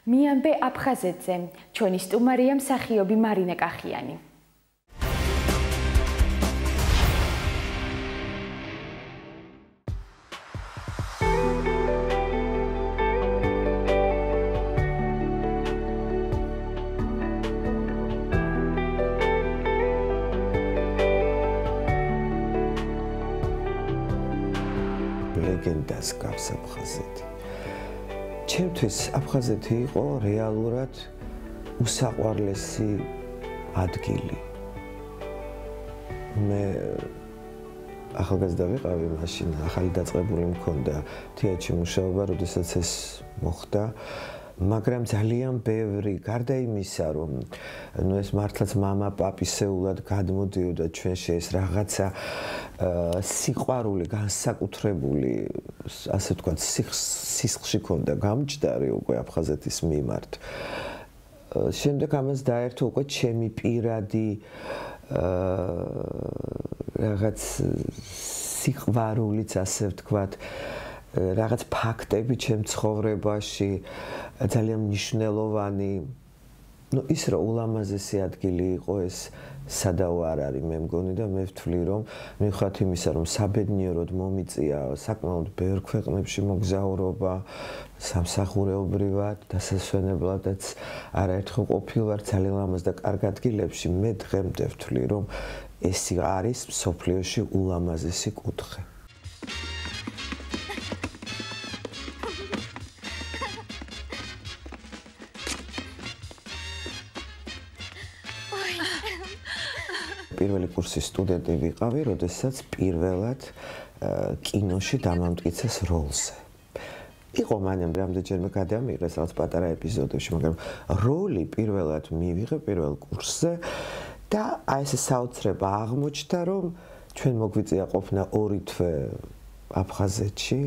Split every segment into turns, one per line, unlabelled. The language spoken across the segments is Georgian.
მიამბე აფხაზეთზე, ჩვენი სტუმარია მსახიობი მარინა კახიანი.
ლეგენდას გავს აფხაზეთი. ჩემთვის აფხაზეთი იყო რეალურად უსაყვარლესი ადგილი. მე ახალგაზრდა ვიყავი, მაშინ ახალი დაწყებული მქონდა თეატრში მუშაობა, როდესაც ეს მოხდა. მაგრამ ძალიან ბევრი, გარდა იმისა, რომ ეს მართლაც მამა პაპისეულად გადმოდიოდა ჩვენში, ეს რაღაცა სიყვარული, განსაკუთრებული, ასე ვთქვათ, სისხლში ქონდა გამჯდარი უკვე აფხაზეთის მიმართ. შემდეგ ამას დაერთო უკვე ჩემი პირადი რაღაც სიყვარულიც, ასე ვთქვათ, რაღაც ფაქტები ჩემ ცხოვრებაში ძალიან მნიშვნელოვანი. ის რა ულამაზესი ადგილი იყო ეს სადაო არ არის მე მგონი და მე ვთვლი რომ მიუხედავად იმისა რომ საბედნიეროდ მომიწია საკმაოდ ბევრ ქვეყნებში მოგზაურობა სამსახურეობრივად დასასვენებლადაც არაერთხელ ყოფილვარ ძალიან ლამაზ და კარგ ადგილებში მე დღემდე ვთვლი რომ ეს არის მსოფლიოში ულამაზესი კუთხე. პირველი კურსის სტუდენტი ვიყავი, როდესაც პირველად კინოში დამამტკიცეს როლზე. იყო მანამ რამდენჯერმე გადამიღეს რაღაც პატარა ეპიზოდებში, მაგრამ როლი პირველად მივიღე პირველ კურსზე და აი ეს საოცრება აღმოჩნდა, რომ ჩვენ მოგვიწია ყოფნა 2 თვე აფხაზეთში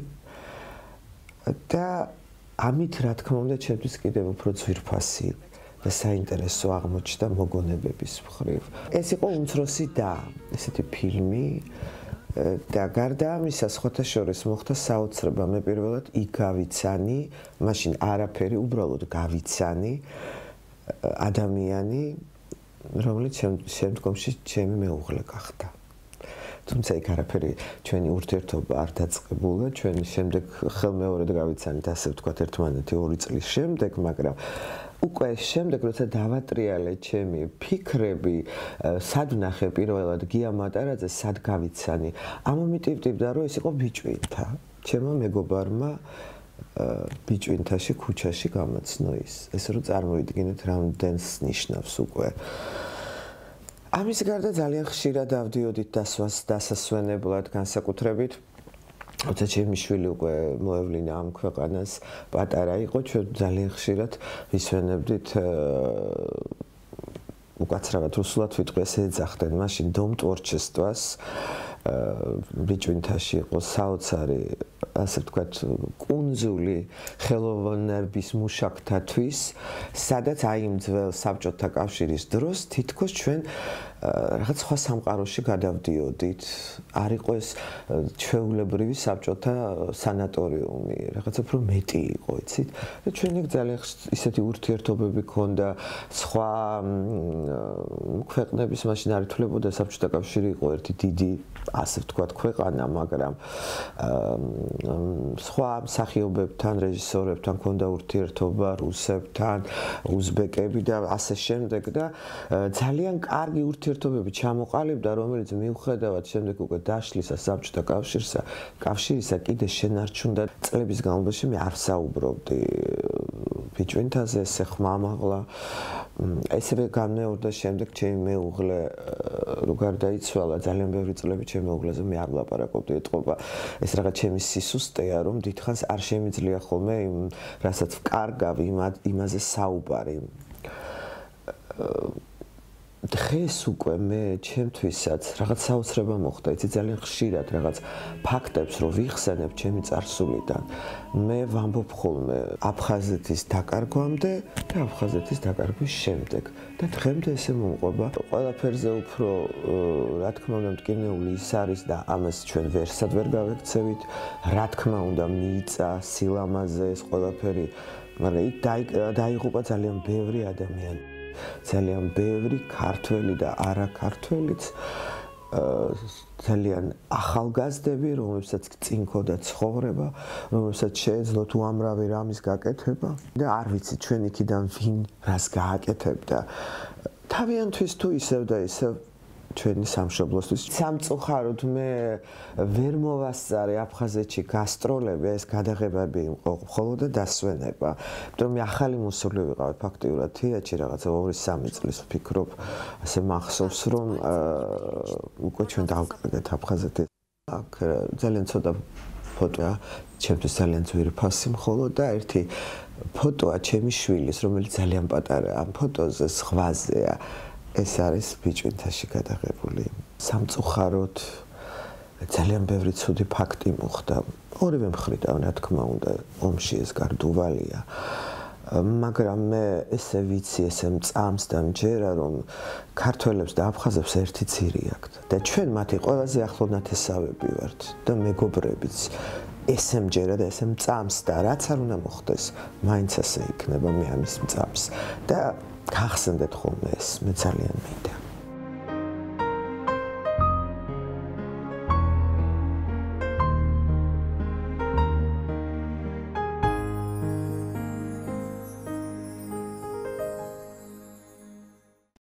და ამით რა თქმა უნდა ჩემთვის კიდევ უფრო ძვირფასი და საინტერესო აღმოჩნდა მოგონებების მხრივ. ეს იყო უმცროსი და ესეთი ფილმი და გარდა ამისა სხვათა შორის მოხდა საოცრება მე პირველად იქ გავიცანი, მაშინ არაფერი, უბრალოდ გავიცანი ადამიანი, რომელიც შემდგომში ჩემი მეუღლე გახდა. თუმცა იქ არაფერი ჩვენი ურთიერთობა არ დაწყებულა, ჩვენ შემდეგ ხელმეორედ გავიცანით, ასე ვთქვათ, ერთმანეთი 2 წლის შემდეგ, მაგრამ უკვე შემდეგ როცა დავატრიალე ჩემი ფიქრები, სად ვნახე პირველად გია მატარაძე, სად გავიცანი, ამომიტივტივდა რომ ეს იყო ბიჭვინთა. ჩემო მეგობარმა ბიჭვინთაში ქუჩაში გამაცნო ის. ეს რომ წარმოიდგინეთ რამდენს ნიშნავს უკვე. ამის გარდა ძალიან ხშირად დავდიოდით დასასვენებლად განსაკუთრებით როცა ჩემი შვილი უკვე მოევლინა ამ ქვეყანას, პატარა იყო, ჩვენ ძალიან ხშირად ვისვენებდით უკაცრავად რუსულად ვიტყვი ეს ეძახდნენ, მაშინ დომ ტვორჩესტვას ბიჭვინთაში იყო საოცარი, ასე ვთქვათ, კუნძული ხელოვნების მუშაკთათვის, სადაც აი იმ ძველ საბჭოთა კავშირის დროს თითქოს ჩვენ რაღაც სხვა სამყაროში გადავდიოდით. არ იყო ეს ჩვეულებრივი საბჭოთა სანატორიუმი, რაღაც უფრო მეტი იყო, იცით? და ჩვენ ეგ ძალიან ისეთი ურთიერთობები ქონდა სხვა ქვეყნების მაშინ არ ითვლებოდა საბჭოთა კავშირი იყო ერთი დიდი, ასე ვთქვათ, ქვეყანა, მაგრამ სხვა მსახიობებთან, რეჟისორებთან ქონდა ურთიერთობა, რუსებთან, უზბეკები და ასე შემდეგ და ძალიან კარგი ურთიერთობები ჩამოყალიბდა, რომელიც მიუხედავად შემდეგ უკვე დაშლისა საბჭოთა კავშირისა კიდე შენარჩუნდა. წლების განმავლობაში მე არ საუბრობდი ბიჭვინთაზე, ესე ხმამაღლა. ესევე განმეორდა შემდეგ ჩემი მეუღლე რო გარდაიცვალა, ძალიან ბევრი წლები ჩემი მეუღლეზე მე არ ვლაპარაკობდი, ეთყობა ეს რაღაც ჩემი სისუსტეა, რომ დიდხანს არ შემიძლია ხოლმე რასაც ვკარგავ იმაზე საუბარი. დღეს უკვე მე ჩემთვისაც რაღაც საოცრება მოხდა, იცი ძალიან ხშირად რაღაც ფაქტებს რო ვიხსენებ ჩემი წარსულიდან, მე ვამბობ ხოლმე აფხაზეთის დაკარგვამდე და აფხაზეთის დაკარგვის შემდეგ და დღემდე ესე მომყვება. ყველაფერზე უფრო რა თქმა უნდა მტკივნეული ის არის და ამას ჩვენ ვერსად ვერ გავექცევით, რა თქმა უნდა მიიწა სილამაზე ეს ყველაფერი მაგრამ იქ დაიღუპა ძალიან ბევრი ადამიანი, ძალიან ბევრი ქართველი და არაქართველიც, ძალიან ახალგაზრდები, რომლებსაც წინ ქონდა ცხოვრება, რომლებსაც შეეძლოთ უამრავი რამის გაკეთება და არ ვიცი ჩვენ იქიდან ვინ რას გააკეთებდა. თავიანთვის თუ ისევ და ისევ ჩვენი სამშობლოსთვის. სამწუხაროდ მე ვერ მოვასწარე აფხაზეთში გასტროლები, ეს გადაღებები იყო მხოლოდ და დასვენება. იმიტომ მე ახალი მოსული ვიყავ ფაქტიურად თეატრში რაღაცა 2-3 წლის ვფიქრობ, ასე მახსოვს რომ უკვე ჩვენ დავკარგეთ აფხაზეთი. აქ ძალიან ცოტა ფოტოა, ჩემთვის ძალიან ძვირფასი მხოლოდ და ერთი ფოტოა ჩემი შვილის, რომელიც ძალიან პატარაა. ამ ფოტოზე ზღვაზეა. ეს არის ბიჭვინთაში გადაღებული. სამწუხაროდ ძალიან ბევრი ცუდი ფაქტი მოხდა. ორივე მხრიდან, რა თქმა უნდა, ომში ეს გარდუვალია. მაგრამ მე ესე ვიცი, ესე მწამს და მჯერა, რომ ქართველებს და აფხაზებს ერთი ძირი აქვთ და ჩვენ მათი ყველაზე ახლო ნათესავები ვართ და მეგობრებიც. ესე მჯერა და ესე მწამს და რაც არ უნდა მოხდეს, მაინც ასე იქნება, მე ამის მწამს და გახსენდეთ ხოლმე ეს, მე ძალიან მინდა.